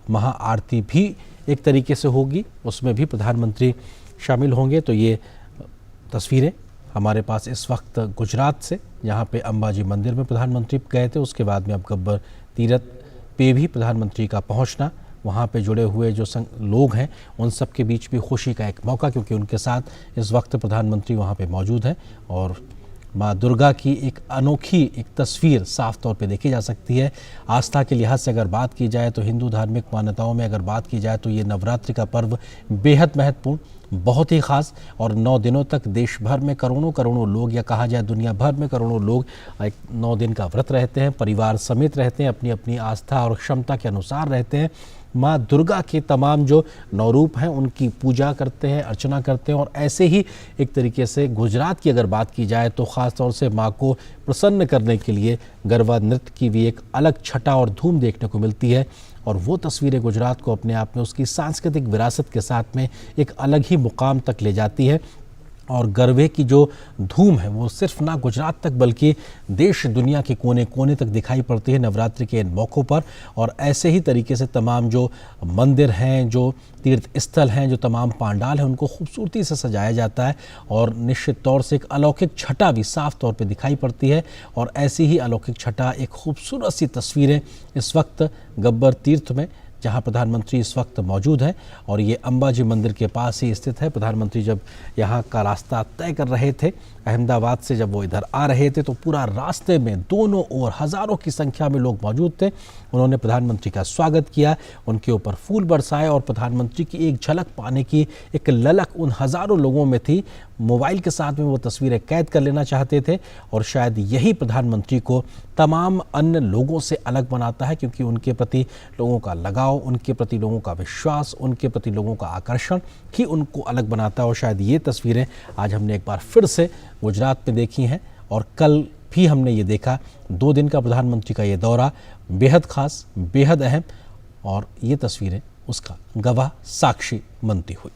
महाआरती भी एक तरीके से होगी, उसमें भी प्रधानमंत्री शामिल होंगे। तो ये तस्वीरें हमारे पास इस वक्त गुजरात से, जहाँ पे अंबाजी मंदिर में प्रधानमंत्री गए थे, उसके बाद में अब गब्बर तीरथ पे भी प्रधानमंत्री का पहुँचना, वहाँ पे जुड़े हुए जो लोग हैं उन सब के बीच भी खुशी का एक मौका, क्योंकि उनके साथ इस वक्त प्रधानमंत्री वहाँ पे मौजूद हैं। और माँ दुर्गा की एक अनोखी एक तस्वीर साफ तौर पे देखी जा सकती है। आस्था के लिहाज से अगर बात की जाए तो हिंदू धार्मिक मान्यताओं में अगर बात की जाए तो ये नवरात्रि का पर्व बेहद महत्वपूर्ण, बहुत ही ख़ास, और 9 दिनों तक देश भर में करोड़ों करोड़ों लोग, या कहा जाए दुनिया भर में करोड़ों लोग 9 दिन का व्रत रहते हैं, परिवार समेत रहते हैं, अपनी अपनी आस्था और क्षमता के अनुसार रहते हैं। माँ दुर्गा के तमाम जो 9 रूप हैं उनकी पूजा करते हैं, अर्चना करते हैं। और ऐसे ही एक तरीके से गुजरात की अगर बात की जाए तो ख़ास तौर से माँ को प्रसन्न करने के लिए गरबा नृत्य की भी एक अलग छटा और धूम देखने को मिलती है। और वो तस्वीरें गुजरात को अपने आप में उसकी सांस्कृतिक विरासत के साथ में एक अलग ही मुकाम तक ले जाती है। और गरबे की जो धूम है वो सिर्फ ना गुजरात तक बल्कि देश दुनिया के कोने कोने तक दिखाई पड़ती है नवरात्रि के इन मौक़ों पर। और ऐसे ही तरीके से तमाम जो मंदिर हैं, जो तीर्थ स्थल हैं, जो तमाम पांडाल हैं, उनको खूबसूरती से सजाया जाता है। और निश्चित तौर से एक अलौकिक छटा भी साफ तौर पे दिखाई पड़ती है। और ऐसी ही अलौकिक छटा, एक खूबसूरत सी तस्वीरें इस वक्त गब्बर तीर्थ में, जहां प्रधानमंत्री इस वक्त मौजूद हैं। और ये अंबाजी मंदिर के पास ही स्थित है। प्रधानमंत्री जब यहाँ का रास्ता तय कर रहे थे अहमदाबाद से, जब वो इधर आ रहे थे, तो पूरा रास्ते में दोनों ओर हज़ारों की संख्या में लोग मौजूद थे। उन्होंने प्रधानमंत्री का स्वागत किया, उनके ऊपर फूल बरसाए, और प्रधानमंत्री की एक झलक पाने की एक ललक उन हज़ारों लोगों में थी। मोबाइल के साथ में वो तस्वीरें कैद कर लेना चाहते थे। और शायद यही प्रधानमंत्री को तमाम अन्य लोगों से अलग बनाता है, क्योंकि उनके प्रति लोगों का लगाव, उनके प्रति लोगों का विश्वास, उनके प्रति लोगों का आकर्षण ही उनको अलग बनाता है। और शायद ये तस्वीरें आज हमने एक बार फिर से गुजरात में देखी हैं। और कल भी हमने ये देखा, 2 दिन का प्रधानमंत्री का ये दौरा बेहद ख़ास, बेहद अहम, और ये तस्वीरें उसका गवाह साक्षी बनती हुई।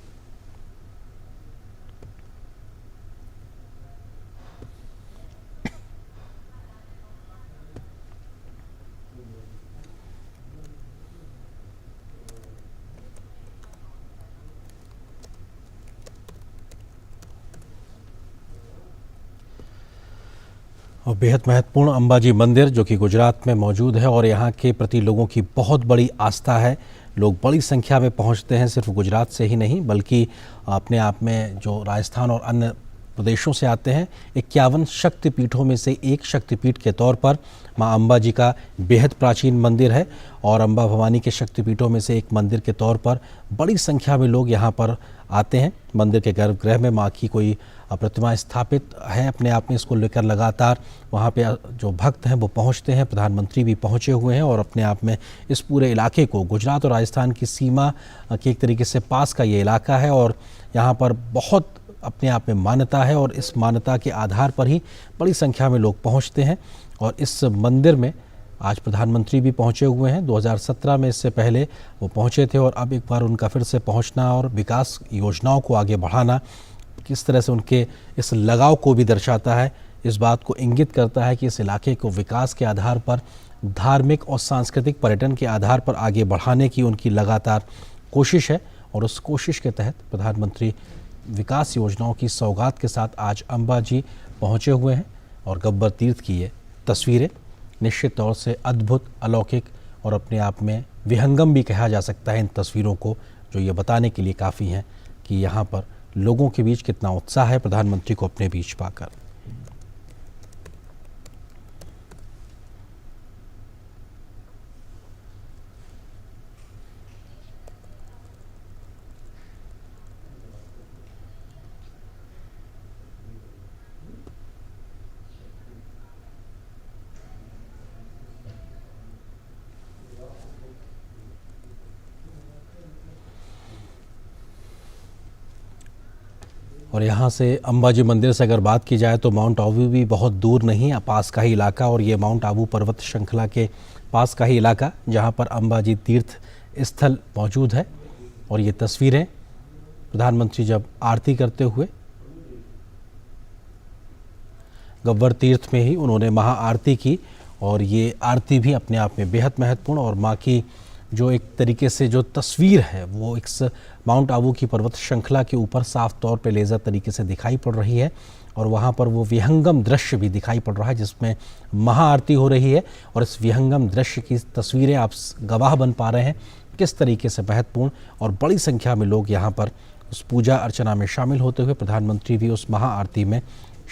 और बेहद महत्वपूर्ण अंबाजी मंदिर जो कि गुजरात में मौजूद है, और यहाँ के प्रति लोगों की बहुत बड़ी आस्था है। लोग बड़ी संख्या में पहुँचते हैं, सिर्फ गुजरात से ही नहीं बल्कि अपने आप में जो राजस्थान और अन्य प्रदेशों से आते हैं। 51 शक्तिपीठों में से एक शक्तिपीठ के तौर पर माँ अम्बा जी का बेहद प्राचीन मंदिर है। और अम्बा भवानी के शक्तिपीठों में से एक मंदिर के तौर पर बड़ी संख्या में लोग यहाँ पर आते हैं। मंदिर के गर्भगृह में माँ की कोई प्रतिमा स्थापित है अपने आप में, इसको लेकर लगातार वहाँ पे जो भक्त हैं वो पहुँचते हैं। प्रधानमंत्री भी पहुँचे हुए हैं, और अपने आप में इस पूरे इलाके को, गुजरात और राजस्थान की सीमा के एक तरीके से पास का ये इलाका है। और यहाँ पर बहुत अपने आप में मान्यता है, और इस मान्यता के आधार पर ही बड़ी संख्या में लोग पहुँचते हैं। और इस मंदिर में आज प्रधानमंत्री भी पहुंचे हुए हैं। 2017 में इससे पहले वो पहुंचे थे, और अब एक बार उनका फिर से पहुंचना और विकास योजनाओं को आगे बढ़ाना किस तरह से उनके इस लगाव को भी दर्शाता है। इस बात को इंगित करता है कि इस इलाके को विकास के आधार पर, धार्मिक और सांस्कृतिक पर्यटन के आधार पर आगे बढ़ाने की उनकी लगातार कोशिश है। और उस कोशिश के तहत प्रधानमंत्री विकास योजनाओं की सौगात के साथ आज अंबाजी पहुँचे हुए हैं। और गब्बर तीर्थ की ये तस्वीरें निश्चित तौर से अद्भुत, अलौकिक और अपने आप में विहंगम भी कहा जा सकता है इन तस्वीरों को, जो ये बताने के लिए काफ़ी हैं कि यहाँ पर लोगों के बीच कितना उत्साह है प्रधानमंत्री को अपने बीच पाकर। और यहाँ से अंबाजी मंदिर से अगर बात की जाए तो माउंट आबू भी बहुत दूर नहीं, पास का ही इलाका। और ये माउंट आबू पर्वत श्रृंखला के पास का ही इलाका जहाँ पर अंबाजी तीर्थ स्थल मौजूद है। और ये तस्वीरें प्रधानमंत्री जब आरती करते हुए, गब्बर तीर्थ में ही उन्होंने महाआरती की। और ये आरती भी अपने आप में बेहद महत्वपूर्ण, और माँ की जो एक तरीके से जो तस्वीर है वो इस माउंट आबू की पर्वत श्रृंखला के ऊपर साफ तौर पे लेज़र तरीके से दिखाई पड़ रही है और वहाँ पर वो विहंगम दृश्य भी दिखाई पड़ रहा है जिसमें महाआरती हो रही है और इस विहंगम दृश्य की तस्वीरें आप गवाह बन पा रहे हैं किस तरीके से महत्वपूर्ण और बड़ी संख्या में लोग यहाँ पर उस पूजा अर्चना में शामिल होते हुए प्रधानमंत्री भी उस महाआरती में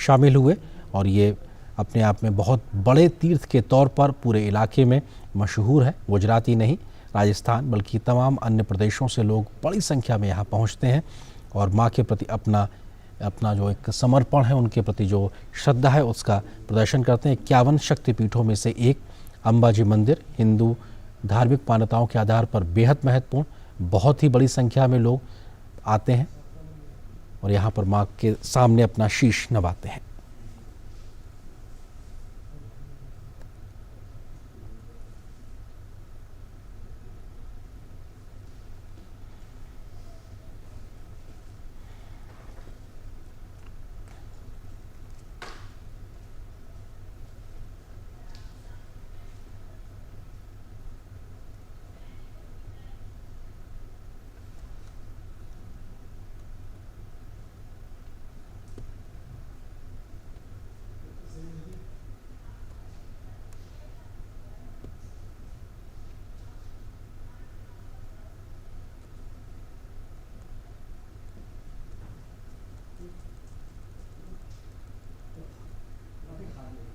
शामिल हुए और ये अपने आप में बहुत बड़े तीर्थ के तौर पर पूरे इलाके में मशहूर है। गुजरात ही नहीं, राजस्थान बल्कि तमाम अन्य प्रदेशों से लोग बड़ी संख्या में यहाँ पहुँचते हैं और माँ के प्रति अपना जो एक समर्पण है, उनके प्रति जो श्रद्धा है उसका प्रदर्शन करते हैं। 51 शक्तिपीठों में से एक अंबाजी मंदिर हिंदू धार्मिक मान्यताओं के आधार पर बेहद महत्वपूर्ण, बहुत ही बड़ी संख्या में लोग आते हैं और यहाँ पर माँ के सामने अपना शीश नवाते हैं।